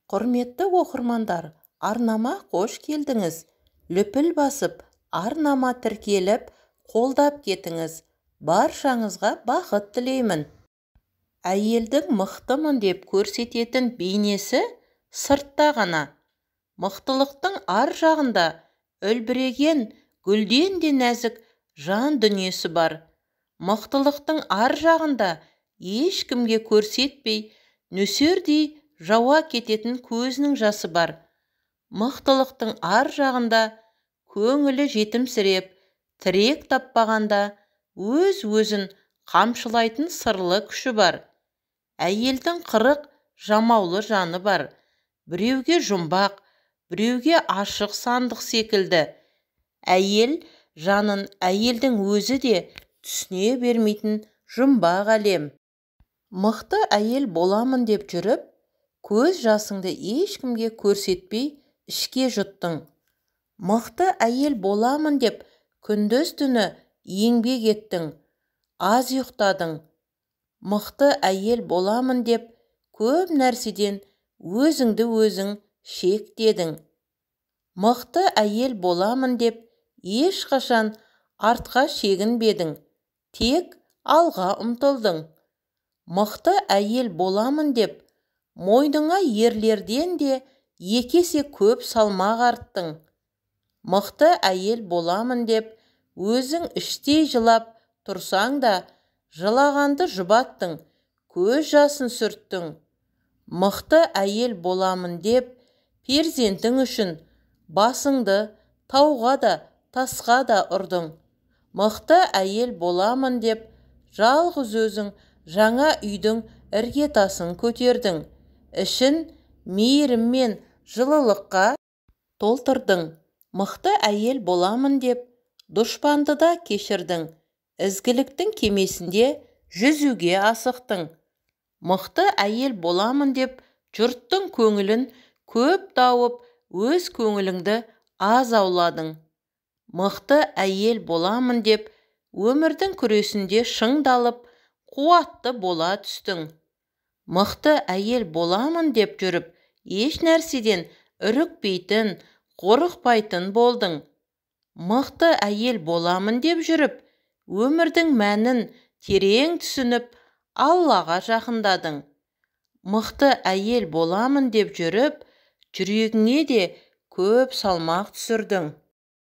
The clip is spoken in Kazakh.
Құрметті оқырмандар, арнама қош келдіңіз. Лүпіл басып, арнама тіркеліп, қолдап кетіңіз. Баршаңызға бақыт тілеймін. Әйелдің мықтымын деп көрсететін бейнесі сыртта ғана. Мықтылықтың ар жағында үлбіреген гүлден де нәзік жан дүниесі бар. Мықтылықтың ар жағында ешкімге көрсетпей, нөсердей жауа кететін көзінің жасы бар. Мықтылықтың ар жағында көңілі жетімсіреп, тірек таппағанда өз-өзін қамшылайтын сырлы күші бар. Әйелдің қырық жамаулы жаны бар. Біреуге жұмбақ, біреуге ашық сандық секілді. Әйел жанын әйелдің өзі де түсіне бермейтін жұмбақ әлем. Мықты әйел боламын деп жүріп, көз жасыңды ешкімге көрсетпей ішке жұттың. Мықты әйел боламын деп күндіз түні еңбек еттің, аз ұйықтадың. Мықты әйел боламын деп көп нәрседен өзіңді өзің шектедің. Мықты әйел боламын деп ешқашан артқа шегінбедің, тек алға ұмтылдың. Мықты әйел боламын деп мойныңа ерлерден де екі есе көп салмақ арттың. Мықты әйел боламын деп өзің іштей жылап тұрсаң да, жылағанды жұбаттың, көз жасын сүрттің. Мықты әйел боламын деп перзентің үшін басыңды тауға да, тасқа да ұрдың. Мықты әйел боламын деп жалғыз өзің жаңа үйдің іргетасын көтердің. Ішін мейірім мен жылылыққа толтырдың. Мықты әйел боламын деп дұшпанды да кешірдің. Ізгіліктің кемесінде жүзуге асықтың. Мықты әйел боламын деп жұрттың көңілін көп тауып, өз көңіліңді аз ауладың. Мықты әйел боламын деп өмірдің күресінде шыңдалып, қуатты бола түстің. Мықты әйел боламын деп жүріп, еш нәрседен үрікпейтін, қорықпайтын болдың. Мықты әйел боламын деп жүріп, өмірдің мәнін терең түсініп, Аллаға жақындадың. Мықты әйел боламын деп жүріп, жүрегіңе де көп салмақ түсірдің.